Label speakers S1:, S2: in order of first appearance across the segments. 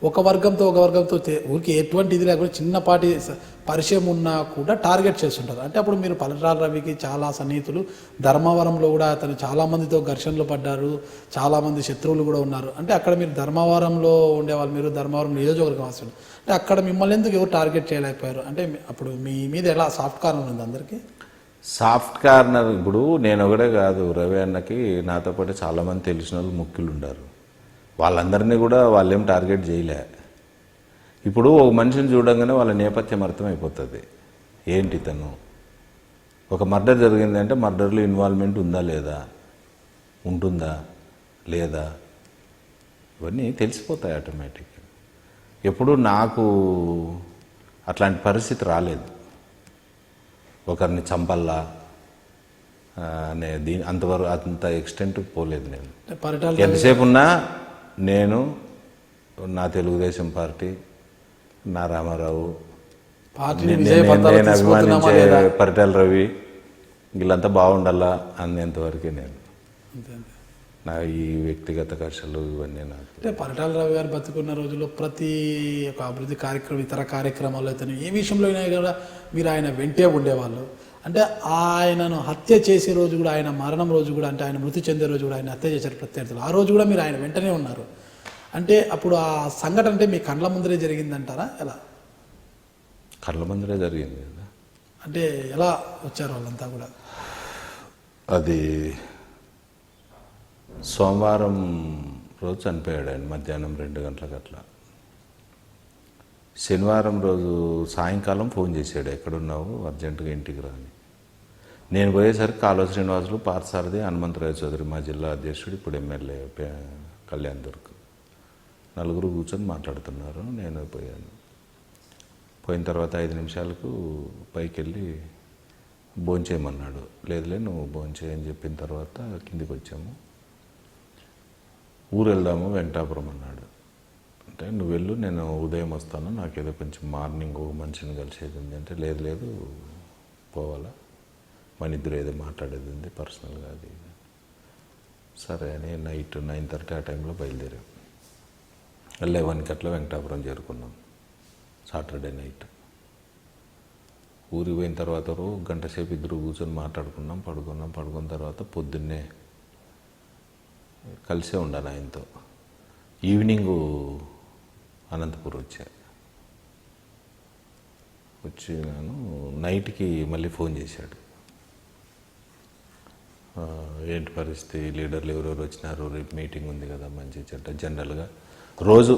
S1: ఒక వర్గంతో ఊరికి ఎటువంటి ఇది లేకుండా చిన్నపాటి పరిచయం ఉన్నా కూడా టార్గెట్ చేస్తుంటారు. అంటే అప్పుడు మీరు పలరాల రవికి చాలా సన్నిహితులు, ధర్మవరంలో కూడా అతను చాలామందితో ఘర్షణలు పడ్డారు, చాలామంది శత్రువులు కూడా ఉన్నారు. అంటే అక్కడ మీరు ధర్మవరంలో ఉండేవాళ్ళు, మీరు ధర్మవరం నియోజకవర్గం వాసులు, అంటే అక్కడ మిమ్మల్ని ఎందుకు ఎవరు టార్గెట్ చేయలేకపోయారు? అంటే అప్పుడు మీ మీద ఎలా సాఫ్ట్ కార్నర్ ఉంది అందరికీ?
S2: సాఫ్ట్ కార్నర్ ఇప్పుడు నేను ఒకటే కాదు, రవి అన్నకి నాతో పాటు చాలామంది తెలిసిన వాళ్ళు ముఖ్యులు ఉన్నారు. వాళ్ళందరినీ కూడా వాళ్ళేం టార్గెట్ చేయలే. ఇప్పుడు ఒక మనిషిని చూడంగానే వాళ్ళ నేపథ్యం అర్థమైపోతుంది. ఏంటి తను ఒక మర్డర్ జరిగిందంటే మర్డర్లో ఇన్వాల్వ్మెంట్ ఉందా లేదా, ఉంటుందా లేదా, ఇవన్నీ తెలిసిపోతాయి ఆటోమేటిక్గా. ఎప్పుడు నాకు అట్లాంటి పరిస్థితి రాలేదు. ఒకరిని చంపల్లా అనే అంతవరకు అంత ఎక్స్టెంట్ పోలేదు. నేను ఎంతసేపు ఉన్నా నేను నా తెలుగుదేశం పార్టీ, నా రామారావు, నేను అభిమానించే పరిటాల రవి, వీళ్ళంతా బాగుండాలా అనేంతవరకే నేను. నా ఈ వ్యక్తిగత కక్షలు ఇవన్నీ నాకు.
S1: అంటే పరిటాల రవి గారు బతుకున్న రోజుల్లో ప్రతి ఒక అభివృద్ధి కార్యక్రమం, ఇతర కార్యక్రమాలు అయితే ఏ విషయంలో అయినా కూడా మీరు ఆయన వెంటే ఉండేవాళ్ళు. అంటే ఆయనను హత్య చేసే రోజు కూడా, ఆయన మరణం రోజు కూడా, అంటే ఆయన మృతి చెందే రోజు కూడా ఆయన హత్య చేశారు ప్రత్యర్థులు, ఆ రోజు కూడా మీరు ఆయన వెంటనే ఉన్నారు. అంటే అప్పుడు ఆ సంఘటన అంటే మీ కళ్ళ ముందరే జరిగిందంటారా ఎలా?
S2: కళ్ళ ముందరే జరిగింది కదా.
S1: అంటే ఎలా వచ్చారు వాళ్ళంతా కూడా?
S2: అది సోమవారం రోజు చనిపోయాడు ఆయన మధ్యాహ్నం 2 గంటలకు అట్లా. శనివారం రోజు సాయంకాలం ఫోన్ చేశాడు, ఎక్కడున్నావు, అర్జెంటుగా ఇంటికి రా అని. నేను పోయేసరికి కాలువ శ్రీనివాసులు, పార్థసారథి, హనుమంతరాయ చౌదరి, మా జిల్లా అధ్యక్షుడు, ఇప్పుడు ఎమ్మెల్యే కళ్యాణ్ దుర్గ్, నలుగురు కూర్చొని మాట్లాడుతున్నారు. నేను పోయాను. పోయిన తర్వాత 5 నిమిషాలకు పైకి వెళ్ళి భోంచేయమన్నాడు. లేదులే నువ్వు భోంచేయని చెప్పిన తర్వాత కిందికి వచ్చాము. ఊరు వెళ్దాము వెంకటాపురం అన్నాడు. అంటే నువ్వు వెళ్ళు, నేను ఉదయం వస్తాను, నాకేదో కొంచెం మార్నింగ్ ఒక మనిషిని కలిసేది ఉంది. అంటే లేదు లేదు పోవాలా, మన ఇద్దరు ఏదో మాట్లాడేది ఉంది పర్సనల్గా, అది సరే అని నైట్ 9:30 ఆ టైంలో బయలుదేరాం. 11కి అట్లా వెంకటాపురం చేరుకున్నాం సాటర్డే నైట్. ఊరికి పోయిన తర్వాత గంట సేపు ఇద్దరు కూర్చొని మాట్లాడుకున్నాం, పడుకున్న తర్వాత పొద్దున్నే కలిసే ఉండాను ఆయనతో. ఈవినింగు అనంతపురం వచ్చినాను. నైట్కి మళ్ళీ ఫోన్ చేశాడు, ఏంటి పరిస్థితి, లీడర్లు ఎవరెవరు వచ్చినారు, రేపు మీటింగ్ ఉంది కదా, మంచి చెడ్డ. జనరల్గా రోజు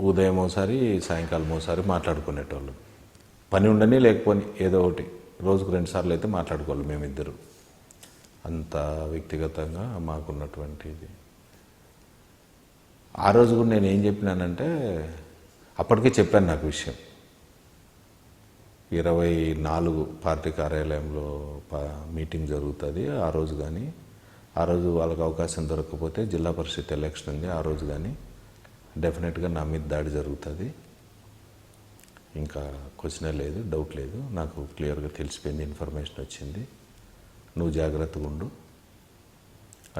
S2: ఉదయం ఒకసారి సాయంకాలం ఒకసారి మాట్లాడుకునేటోళ్ళు. పని ఉండని లేకపోని ఏదో ఒకటి రోజుకు 2 సార్లు అయితే మాట్లాడుకోవాలి మేమిద్దరు. అంత వ్యక్తిగతంగా మాకున్నటువంటిది. ఆ రోజు కూడా నేను ఏం చెప్పినానంటే, అప్పటికే చెప్పాను నాకు విషయం. 24 పార్టీ కార్యాలయంలో మీటింగ్ జరుగుతుంది ఆ రోజు, కానీ ఆ రోజు వాళ్ళకి అవకాశం దొరకకపోతే జిల్లా పరిషత్ ఎలక్షన్ ఉంది, ఆ రోజు కానీ డెఫినెట్గా నా మీద దాడి జరుగుతుంది. ఇంకా క్వశ్చనే లేదు, డౌట్ లేదు, నాకు క్లియర్గా తెలిసిపోయింది, ఇన్ఫర్మేషన్ వచ్చింది, నువ్వు జాగ్రత్తగా ఉండు,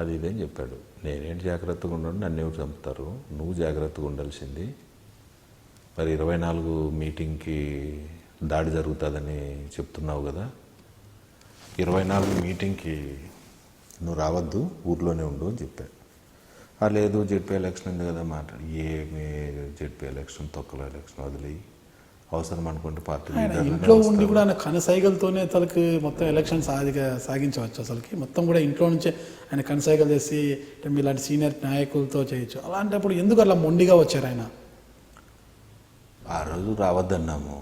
S2: అది ఇదేం చెప్పాడు. నేనేంటి జాగ్రత్తగా ఉండను, నన్ను ఎవరు చంపుతారు, నువ్వు జాగ్రత్తగా ఉండాల్సింది. మరి 24 మీటింగ్కి దాడి జరుగుతుందని చెప్తున్నావు కదా, 24 మీటింగ్కి నువ్వు రావద్దు, ఊర్లోనే ఉండు అని చెప్పాడు. లేదు జెడ్పీ ఎలక్షన్ ఉంది కదా మాట్లాడు. ఏమి జెడ్పీ ఎలక్షన్, తొక్కల ఎలక్షన్ వదిలి అవసరం అనుకుంటే పార్టీ
S1: ఇంట్లో ఉండి కూడా ఆయన కనసైగలతోనే తనకి మొత్తం ఎలక్షన్ సాగించవచ్చు. అసలుకి మొత్తం కూడా ఇంట్లో నుంచే ఆయన కనసైగలు చేసి మీలాంటి సీనియర్ నాయకులతో చేయొచ్చు. అలాంటప్పుడు ఎందుకు అలా మొండిగా వచ్చారు ఆయన?
S2: ఆ రోజు రావద్దన్నాము,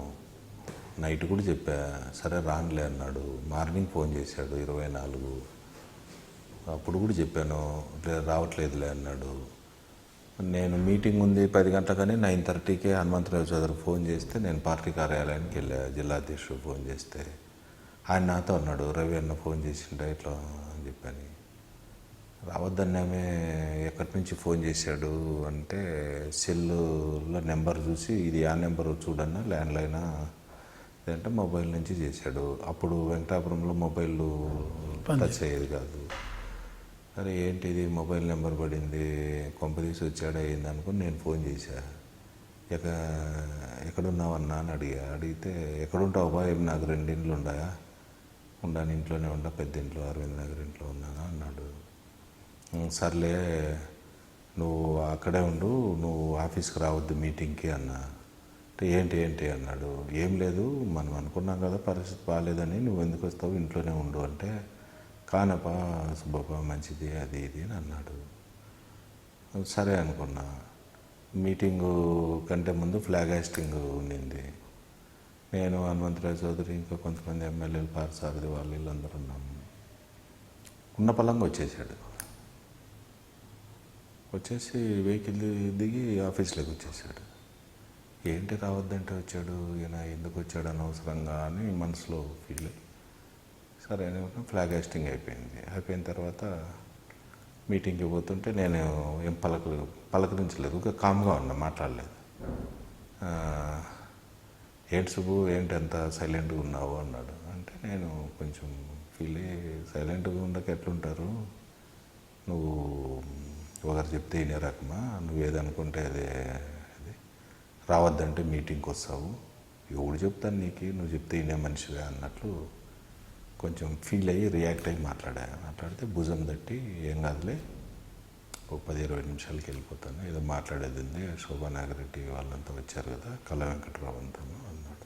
S2: నైట్ కూడా చెప్పా, సరే రానులే అన్నాడు. మార్నింగ్ ఫోన్ చేశాడు 24, అప్పుడు కూడా చెప్పాను రావట్లేదులే అన్నాడు. నేను మీటింగ్ ఉంది 10 గంటలకని 9:30కే హనుమంతరావు చౌదరి ఫోన్ చేస్తే నేను పార్టీ కార్యాలయానికి వెళ్ళా. జిల్లా అధ్యక్షుడు ఫోన్ చేస్తే ఆయన నాతో అన్నాడు, రవి అన్న ఫోన్ చేసిండే ఇట్లా అని చెప్పని. రావద్దన్నామే, ఎక్కడి నుంచి ఫోన్ చేశాడు అంటే సెల్లో నెంబర్ చూసి ఇది ఆ నెంబర్ చూడన్నా ల్యాండ్లైనా అంటే మొబైల్ నుంచి చేశాడు. అప్పుడు వెంకటాపురంలో మొబైల్ టచ్ అయ్యేది కాదు. అరే ఏంటిది మొబైల్ నెంబర్ పడింది, కొంపదీసి వచ్చాడు అయింది అనుకుని నేను ఫోన్ చేశా. ఎక ఎక్కడున్నావన్నా అని అడిగితే ఎక్కడుంటావు బా, ఏం నాకు 2 ఇండ్లు ఉన్నాయా, ఉండాను ఇంట్లోనే ఉండా, పెద్ద ఇంట్లో అరవింద్ నగర్ ఇంట్లో ఉన్నాను అన్నాడు. సర్లే నువ్వు అక్కడే ఉండు, నువ్వు ఆఫీస్కి రావద్దు మీటింగ్కి అన్నా. అంటే ఏంటి అన్నాడు. ఏం లేదు, మనం అనుకున్నాం కదా పరిస్థితి బాగాలేదని, నువ్వు ఎందుకు వస్తావు, ఇంట్లోనే ఉండు అంటే, కానపా సుబ్బప్ప మంచిది అది ఇది అని అన్నాడు. సరే అనుకున్నా. మీటింగు కంటే ముందు ఫ్లాగ్ హాస్టింగ్ ఉండింది. నేను, హనుమంతరావు చౌదరి, ఇంకా కొంతమంది ఎమ్మెల్యేలు, పార్సారథి వాళ్ళు వీళ్ళందరూ ఉన్నాము. ఉన్న పలంగా వచ్చేసాడు. వచ్చేసి వెహికల్ దిగి ఆఫీస్లోకి వచ్చేసాడు. ఏంటి రావద్దంటే వచ్చాడు ఈయన, ఎందుకు వచ్చాడు అనవసరంగా అని మనసులో ఫీల్ అయ్యి, సరే అని ఫ్లాగ్ హాస్టింగ్ అయిపోయింది. అయిపోయిన తర్వాత మీటింగ్కి పోతుంటే నేను ఏం పలకరించలేదు, ఇంకా కామ్గా ఉన్నా, మాట్లాడలేదు. ఏంటి సుబ్బు, ఏంటి అంత సైలెంట్గా ఉన్నావు అన్నాడు. అంటే నేను కొంచెం ఫీల్ అయ్యి, సైలెంట్గా ఉండక ఎట్లుంటారు, నువ్వు ఒకరు చెప్తే వినే రకమా, నువ్వేదనుకుంటే అదే అది, రావద్దంటే మీటింగ్కి వస్తావు, ఎవడు చెప్తాను నీకు, నువ్వు చెప్తే వినే మనిషివే అన్నట్లు కొంచెం ఫీల్ అయ్యి రియాక్ట్ అయ్యి మాట్లాడితే భుజం తట్టి, ఏం కాదులే ఒక 10-20 నిమిషాలకి వెళ్ళిపోతాను, ఏదో మాట్లాడేది ఉంది, శోభా నాగరెడ్డి వాళ్ళంతా వచ్చారు కదా, కళ వెంకట్రావు అంతాను అన్నాడు.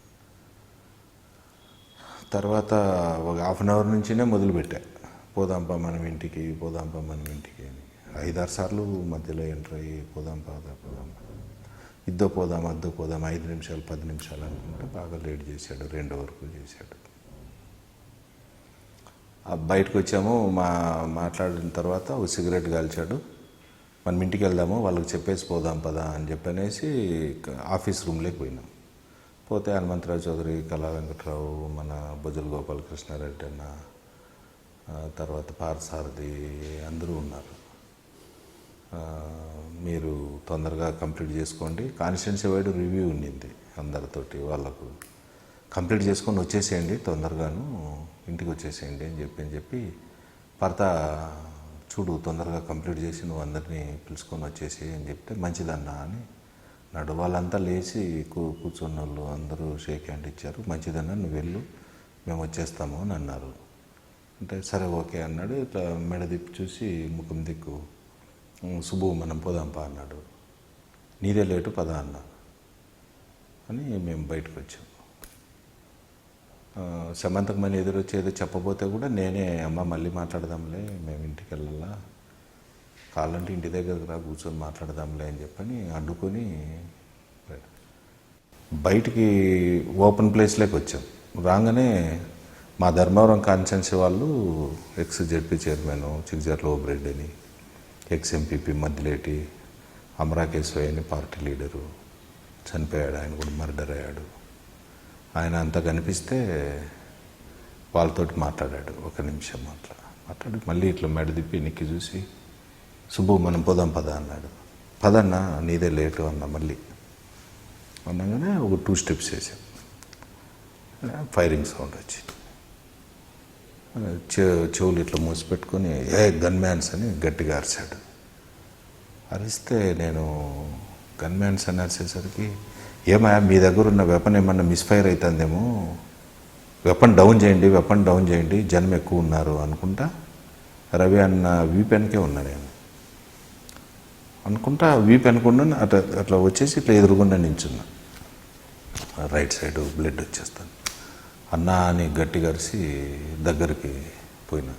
S2: తర్వాత ఒక 1/2 అవర్ నుంచినే మొదలుపెట్టా, పోదాంపా మనం ఇంటికి అని. 5-6 సార్లు మధ్యలో ఎంటర్ అయ్యి పోదాం, అద్దో పోదాం 5 నిమిషాలు 10 నిమిషాలు అనుకుంటే బాగా లేట్ చేశాడు, 2 వరకు చేశాడు. బయటకు వచ్చాము, మాట్లాడిన తర్వాత ఒక సిగరెట్ కాల్చాడు. మనం ఇంటికి వెళ్దాము, వాళ్ళకి చెప్పేసి పోదాం పదా అని చెప్పనేసి ఆఫీస్ రూమ్లోకి పోయినాం. పోతే హనుమంతరావు చౌదరి, కళా వెంకట్రావు, మన బొజ్జల గోపాలకృష్ణారెడ్డి అన్న, తర్వాత పార్సారథి అందరూ ఉన్నారు. మీరు తొందరగా కంప్లీట్ చేసుకోండి, కాన్స్టిట్యున్సీ వైడ్ రివ్యూ ఉండింది అందరితోటి, వాళ్ళకు కంప్లీట్ చేసుకొని వచ్చేసేయండి, తొందరగాను ఇంటికి వచ్చేసేయండి అని చెప్పి భర్త చూడు తొందరగా కంప్లీట్ చేసి నువ్వు అందరినీ పిలుచుకొని వచ్చేసి అని చెప్తే మంచిదన్నా అని అన్నాడు. వాళ్ళంతా లేచి కూర్చున్న వాళ్ళు అందరూ షేక్ హ్యాండ్ ఇచ్చారు. మంచిదన్నా నువ్వు వెళ్ళు, మేము వచ్చేస్తాము అని అన్నారు. అంటే సరే ఓకే అన్నాడు. ఇట్లా మెడ దిప్పి చూసి ముఖం దిక్కు, సుబ్బు మనం పోదాంపా అన్నాడు. నీదే లేటు పదా అన్నా అని మేము బయటకు వచ్చాము. సమంతకు మనీ ఎదురొచ్చి ఏదో చెప్పబోతే కూడా నేనే, అమ్మ మళ్ళీ మాట్లాడదాంలే, మేము ఇంటికి వెళ్ళాలా, కావాలంటే ఇంటి దగ్గరకు రా కూర్చొని మాట్లాడదాంలే అని చెప్పని అడ్డుకొని బయటికి ఓపెన్ ప్లేస్లోకి వచ్చాం. రాగానే మా ధర్మవరం కాన్స్టిట్యున్సీ వాళ్ళు ఎక్స్ జెడ్పీ చైర్మన్ చిగ్జర్ల ఓబ్రెడ్డి అని, ఎక్స్ ఎంపీపీ మద్దిలేటి అమరాకేశ్వరి అని పార్టీ లీడరు చనిపోయాడు, ఆయన కూడా మర్డర్ అయ్యాడు. ఆయన అంతా కనిపిస్తే వాళ్ళతోటి మాట్లాడాడు. 1 నిమిషం మాట్లాడి మళ్ళీ ఇట్లా మెడ తిప్పి నిక్కి చూసి, సుబ్బు మనం పోదాం పదా అన్నాడు. పదన్నా నీదే లేటు అన్నా. మళ్ళీ అనగానే ఒక 2 స్టెప్స్ వేసాం. ఫైరింగ్ సౌండ్ వచ్చి చెవులు ఇట్లా మూసిపెట్టుకొని గన్ మ్యాన్స్ అని గట్టిగా అరిచాడు. అరిస్తే నేను గన్ మ్యాన్స్ అని అరిచేసరికి, ఏమయ్యా మీ దగ్గర ఉన్న వెపన్ ఏమన్నా మిస్ఫైర్ అవుతుందేమో, వెపన్ డౌన్ చేయండి జనం ఎక్కువ ఉన్నారు అనుకుంటా రవి అన్న వీపెన్కే ఉన్నా నేను అనుకుంటా. వీపెన్కుండా అట్లా వచ్చేసి ఇట్లా ఎదురుగుండా నించున్నా, రైట్ సైడ్ బ్లడ్ వచ్చేస్తాను. అన్నా అని గట్టిగా అరిసి దగ్గరికి పోయినా.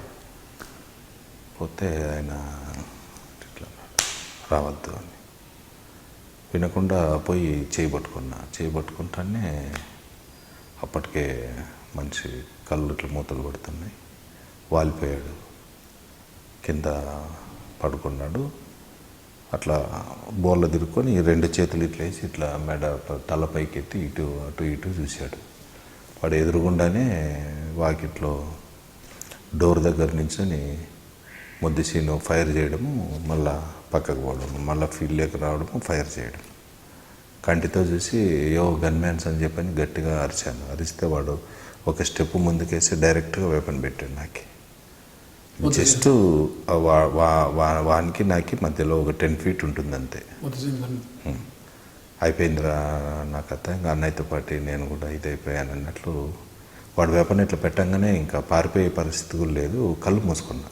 S2: పోతే ఆయన ఇట్లా రావద్దు అని వినకుండా పోయి చేయబట్టుకుంటానే అప్పటికే మనిషి కళ్ళు ఇట్లా మూతలు పడుతున్నాయి, వాలిపోయాడు, కింద పడుకున్నాడు. అట్లా బోర్ల తిరుక్కొని 2 చేతులు ఇట్లా వేసి ఇట్లా మెడ తల పైకి ఎత్తి అటు ఇటు చూశాడు. వాడు ఎదురుగుండానే వాకిట్లో డోర్ దగ్గర నుంచొని ముద్దిసీను ఫైర్ చేయడము, మళ్ళా పక్కకు పోవడము, మళ్ళీ ఫీల్డ్లోకి రావడము, ఫైర్ చేయడం. కంటితో చూసి గన్ మ్యాన్స్ అని చెప్పని గట్టిగా అరిచాను. అరిస్తే వాడు ఒక స్టెప్ ముందుకేసి డైరెక్ట్గా వెపన్ పెట్టాడు. నాకు జస్ట్ వానికి నాకు మధ్యలో ఒక 10 feet ఉంటుంది అంతే. అయిపోయిందిరా నా కథ, ఇంకా అన్నయ్యతో పాటు నేను కూడా ఇదైపోయాను అన్నట్లు వాడు వెపన్ ఇట్లా పెట్టంగానే ఇంకా పారిపోయే పరిస్థితి కూడా లేదు. కళ్ళు మూసుకున్నా,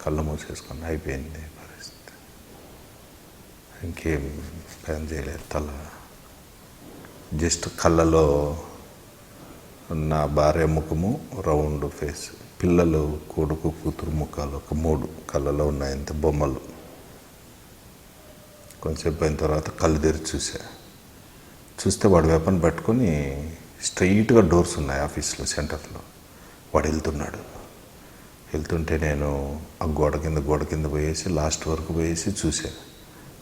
S2: కళ్ళు మూసేసుకున్నా, అయిపోయింది పరిస్థితి. ఇంకేం పని చేయలేదు. తల జస్ట్ కళ్ళలో నా భార్య ముఖము, రౌండ్ ఫేస్, పిల్లలు కొడుకు కూతురు ముఖాలు ఒక 3 కళ్ళలో ఉన్నాయి అంతే బొమ్మలు. కొంచెంసేపు అయిన తర్వాత కళ్ళు తెరిచి చూస్తే వాడు వెపన్ పట్టుకొని స్ట్రైట్గా డోర్స్ ఉన్నాయి ఆఫీస్లో సెంటర్లో. వాడు వెళ్తుంటే నేను ఆ గోడ కింద పోయేసి లాస్ట్ వరకు పోయేసి చూశాను.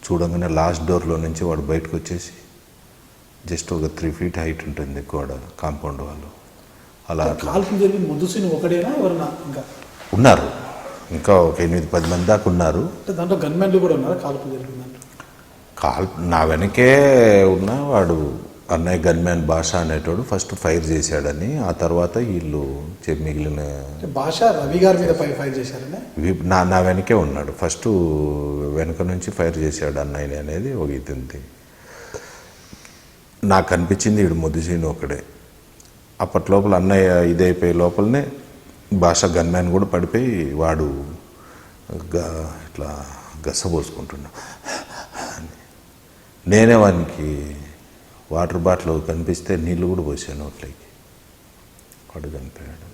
S2: చూడంగానే లాస్ట్ డోర్లో నుంచి వాడు బయటకు వచ్చేసి జస్ట్ ఒక 3 feet హైట్ ఉంటుంది గోడ, కాంపౌండ్ వాళ్ళు. అలా అట్లా
S1: కాల్పులు జరిగిన ముందు సీన్ ఒకటేనా ఎవరన్నా ఇంకా
S2: ఉన్నారు, ఇంకా ఒక 8-10 మంది దాకా ఉన్నారు.
S1: అంటే దాంట్లో గన్మెన్లు కూడా ఉన్నారా కాల్పులు జరిగిందంటే?
S2: నా వెనకే ఉన్న వాడు అన్నయ్య గన్మ్యాన్ భాష అనేటోడు ఫస్ట్ ఫైర్ చేశాడని, ఆ తర్వాత వీళ్ళు మిగిలిన
S1: భాష రవి గారి మీద ఫైర్ చేశారనే
S2: నా వెనకే ఉన్నాడు. ఫస్ట్ వెనక నుంచి ఫైర్ చేశాడు అన్నయ్యని అనేది ఒక ఇది ఉంది. నాకు అనిపించింది వీడు ముద్దుసీను ఒకడే. అప్పట్లోపల అన్నయ్య ఇదైపోయే లోపలనే భాష గన్మ్యాన్ కూడా పడిపోయి వాడు ఇట్లా గసపోసుకుంటున్నా. నేనే వానికి వాటర్ బాటిల్ కనిపిస్తే నీళ్ళు కూడా పోసాను నోట్లోకి. వాడు చనిపోయాడు.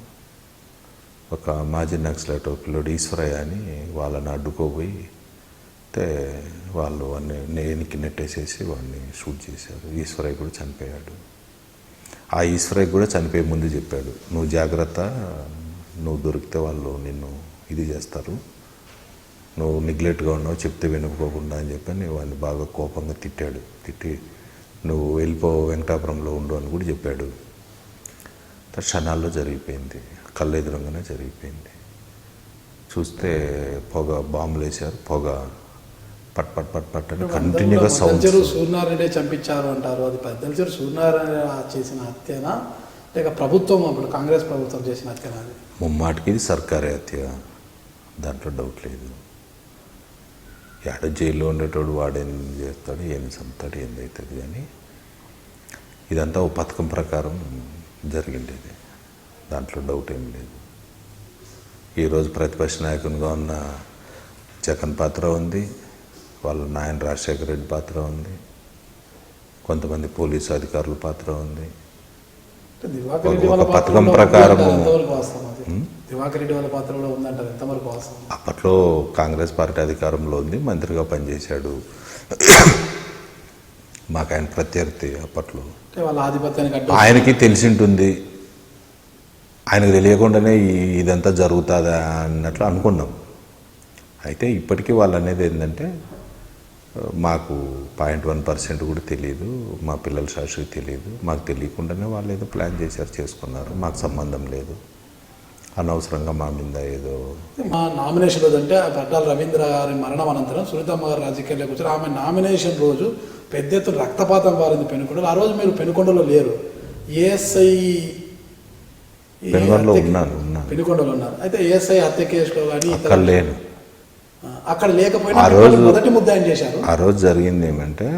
S2: ఒక మాజీ నక్సలైట్ ఒక పిల్లోడు ఈశ్వరయ్య అని వాళ్ళని అడ్డుకోపోయి వాళ్ళు వాడిని నేనికి నెట్టేసేసి వాడిని షూట్ చేశారు. ఈశ్వరయ్య కూడా చనిపోయాడు. ఆ ఈశ్వరయ్య కూడా చనిపోయే ముందు చెప్పాడు, నువ్వు జాగ్రత్త, నువ్వు దొరికితే వాళ్ళు నిన్ను ఇది చేస్తారు, నువ్వు నెగ్లెక్ట్గా ఉన్నావు, చెప్తే వినుకోకుండా అని చెప్పని వాడిని బాగా కోపంగా తిట్టి నువ్వు వెళ్ళిపో, వెంకటాపురంలో ఉండు అని కూడా చెప్పాడు. క్షణాల్లో జరిగిపోయింది, కళ్ళు ఎదురంగానే జరిగిపోయింది. చూస్తే బాంబులు వేశారు, పొగ పట్ పట్ పట్ పట్ అని కంటిన్యూగా సౌండ్.
S1: సూర్యనారాయణ చంపించారు అంటారు, అది పెద్దల చెరు సూర్యనారాయణ చేసిన హత్యనా లేక ప్రభుత్వం అప్పుడు కాంగ్రెస్ ప్రభుత్వం చేసిన హత్యనా? అది
S2: ముమ్మాటికి ఇది సర్కారీ హత్య, దాంట్లో డౌట్ లేదు. ఎక్కడ జైల్లో ఉండేటోడు వాడేం చేస్తాడు, ఏం చంపుతాడు, ఏందవుతుంది. కానీ ఇదంతా ఓ పథకం ప్రకారం జరిగింది, దాంట్లో డౌట్ ఏం లేదు. ఈరోజు ప్రతిపక్ష నాయకునిగా ఉన్న జగన్ పాత్ర ఉంది, వాళ్ళ నాయన రాజశేఖర రెడ్డి పాత్ర ఉంది, కొంతమంది పోలీసు అధికారుల పాత్ర ఉంది. ఒక పథకం ప్రకారం
S1: దివాకర్ రెడ్డి వాళ్ళ పాత్ర కూడా ఉందంటారు, ఎంతవరకు వాస్తవం?
S2: అప్పట్లో కాంగ్రెస్ పార్టీ అధికారంలో ఉంది, మంత్రిగా పనిచేశాడు. మాకు ఆయన ప్రత్యర్థి అప్పట్లో.
S1: వాళ్ళ ఆధిపత్యానికి
S2: ఆయనకి తెలిసి ఉంటుంది, ఆయనకు తెలియకుండానే ఇదంతా జరుగుతుందా అన్నట్లు అనుకున్నాం. అయితే ఇప్పటికీ వాళ్ళు అనేది ఏంటంటే మాకు 0.1% కూడా తెలియదు, మా పిల్లల సాక్షికి తెలియదు, మాకు తెలియకుండానే వాళ్ళు ఏదో ప్లాన్ చేశారు, చేసుకున్నారు, మాకు సంబంధం లేదు, అనవసరంగా మా మీద ఏదో.
S1: మా నామినేషన్ రోజు అంటే పట్టాల రవీంద్ర గారి మరణం అనంతరం సునీతమ్మ గారు రాజకీయాల్లోకి వచ్చారు. ఆమె నామినేషన్ రోజు పెద్ద ఎత్తున రక్తపాతం వారింది పెనుకొండలో. ఆ రోజు మీరు పెనుకొండలో లేరు, ఏఎస్ఐ
S2: పెనుకొండలో ఉన్నారు.
S1: అయితే ఏఎస్ఐ హత్య కేసులో కానీ
S2: లేను,
S1: అక్కడ లేకపోయినా మొదటి ముద్దాయం చేశారు.
S2: ఆ రోజు జరిగింది ఏమంటే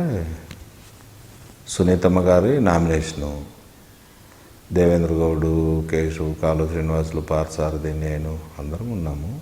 S2: సునీతమ్మ గారి నామినేషను, దేవేంద్ర గౌడు, కేశవ్, కాలు శ్రీనివాసులు, పార్థసారథి, నేను అందరం ఉన్నాము.